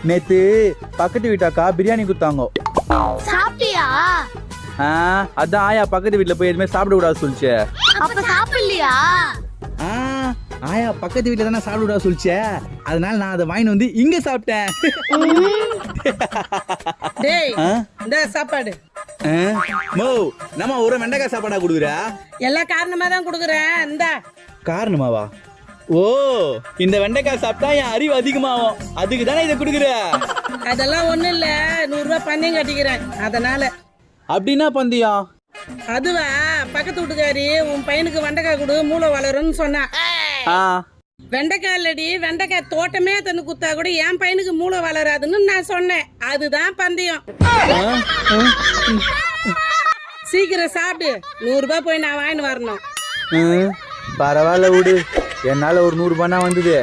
நேத்து பக்கத்து வீட்டாக்கா பிரியாணி குத்தாங்க. சாப்பிட்டியா? அதான் ஆயா பக்கத்து வீட்டுல போய் எதுவுமே சாப்பிட கூடாது சொல்லிச்சு. அப்ப சாப்பிடலையா? ஆயா பக்கத்து வீட்டுல தானே சாப்பிட கூடாது சொல்லிச்சே, அதனால நான் அதை வாங்கிட்டு வந்து இங்க சாப்பிட்டேன். டேய் இந்த சாப்பாடு மோ நம்ம ஒரு வெண்டைக்காய் சாப்பாடா குடுக்குற? எல்லா காரணமா தான் குடுக்குறேன். இந்த காரணமாவா? ஓ, இந்த வெண்டைக்காய் சாப்பிட்டா என் அறிவு அதிகமாகும், அதுக்கு தானே இதை குடுக்குற? அதெல்லாம் ஒண்ணும் இல்ல, 100 ரூபாய் பந்தயம் கட்டிக்கிறேன் அதனால. அப்படின்னா பந்தயம்? அதுவா, பக்கத்து வீட்டுக்காரி உன் பையனுக்கு வெண்டைக்காய் கொடு மூளை வளரும்னு சொன்னா. வெண்டைக்காய் இல்லடி, வெண்டைக்காய் தோட்டமே தந்து குத்தா கூட என் பையனுக்கு மூளை வளராதுன்னு நான் சொன்னேன். அதுதான் பந்தயம். சீக்கிரம் சாப்பிடு, 100 ரூபாய் போய் நான் வாங்கிட்டு வரணும். பரவாயில்ல விடு, என்னால ஒரு 100 ரூபாய் வந்தது.